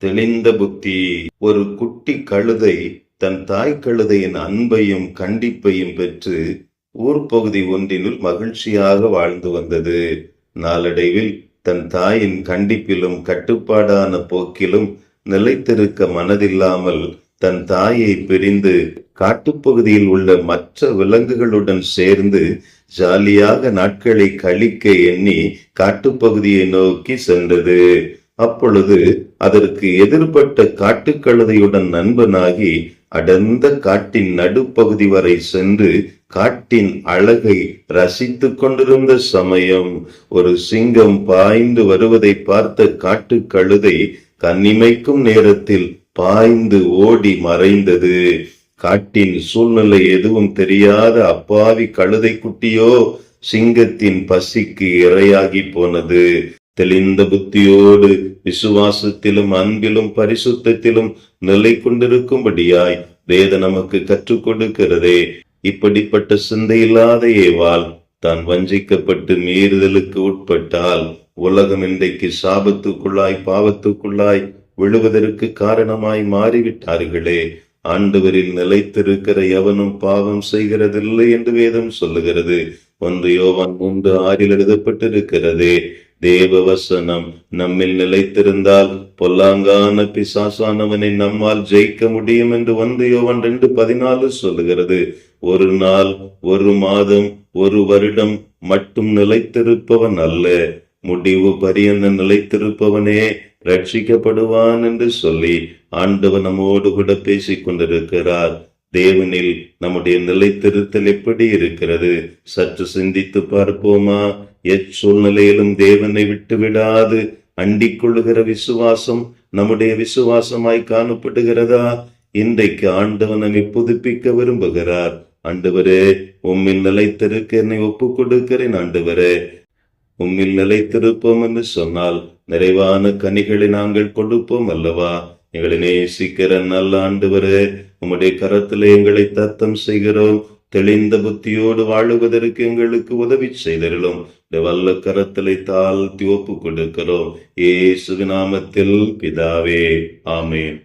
தெளிந்த புத்தி. ஒரு குட்டி கழுதை தன் தாய் கழுதையின் அன்பையும் கண்டிப்பையும் பெற்று ஊர்ப்பகுதி ஒன்றினுள் மகிழ்ச்சியாக வாழ்ந்து வந்தது. நாளடைவில் தன் தாயின் கண்டிப்பிலும் கட்டுப்பாடான போக்கிலும் நிலைத்திருக்க மனதில்லாமல் தன் தாயை பிரிந்து காட்டுப்பகுதியில் உள்ள மற்ற விலங்குகளுடன் சேர்ந்து ஜாலியாக நாட்களை கழிக்க எண்ணி காட்டுப்பகுதியை நோக்கி சென்றது. அப்பொழுது அதற்கு எதிர்பட்ட காட்டுக்கழுதையுடன் நண்பனாகி அடர்ந்த காட்டின் நடுப்பகுதி வரை சென்று காட்டின் அழகை ரசித்துக் கொண்டிருந்த சமயம் ஒரு சிங்கம் பாய்ந்து வருவதை பார்த்த காட்டுக்கழுதை கண்ணிமைக்கும் நேரத்தில் பாய்ந்து ஓடி மறைந்தது. காட்டின் சூழ்நிலை எதுவும் தெரியாத அப்பாவி கழுதை குட்டியோ சிங்கத்தின் பசிக்கு இரையாகி போனது. தெளிந்த புத்தியோடு விசுவாசத்திலும் அன்பிலும் பரிசுத்தத்திலும் நிலை கொண்டிருக்கும்படியாய் வேதம் நமக்கு கற்றுக் கொடுக்கிறதே. இப்படிப்பட்ட சிந்தையில்லாத ஏவாள் தான் வஞ்சிக்கப்பட்டு மீறுதலுக்கு உட்பட்டால் உலகம் இன்றைக்கு சாபத்துக்குள்ளாய் பாவத்துக்குள்ளாய் விழுவதற்கு காரணமாய் மாறிவிட்டார்களே. ஆண்டவரில் நிலைத்திருக்கிற எவனும் பாவம் செய்கிறதில்லை என்று வேதம் சொல்லுகிறது. 1 யோவான் 3:6 எழுதப்பட்டிருக்கிறதே. தேவ வசனம் நம்மில் நிலைத்திருந்தால் பொல்லாங்கான பிசாசானவனை நம்மால் ஜெயிக்க முடியும் என்று 1 யோவான் 2:14 சொல்லுகிறது. ஒரு நாள், ஒரு மாதம், ஒரு வருடம் மட்டும் நிலைத்திருப்பவன் அல்ல, முடிவு பரியந்த நிலைத்திருப்பவனே ரட்சிக்கப்படுவான் என்று சொல்லி ஆண்டவர் நம்மோடு கூட பேசிக் கொண்டிருக்கிறார். தேவனில் நம்முடைய நிலைத்திருத்தல் எப்படி இருக்கிறது? சற்று சிந்தித்து பார்ப்போமா? எச்சூழ்நிலையிலும் தேவனை விட்டு விடாது அண்டிக் கொள்ளுகிற விசுவாசம் நம்முடைய விசுவாசமாய் காணப்படுகிறதா? இன்றைக்கு ஆண்டவன் நம்மை புதுப்பிக்க விரும்புகிறார். ஆண்டவரே, உம்மில் நிலைத்திருக்க என்னை ஒப்புக் கொடுக்கிறேன். ஆண்டவரே, உம்மில் நிலைத்திருப்போம் என்று சொன்னால் நிறைவான கனிகளை நாங்கள் கொடுப்போம் அல்லவா? எங்களை நேசிக்கிற நல்ல ஆண்டவரே, உம்முடைய கரத்திலே எங்களை தத்தம் செய்கிறோம். தெளிந்த புத்தியோடு வாழுவதற்கு எங்களுக்கு உதவி செய்தருளும். வல்ல கரத்திலே தாழ்த்தி ஒப்புக் கொடுக்கிறோம். இயேசுவின் நாமத்தில் பிதாவே, ஆமென்.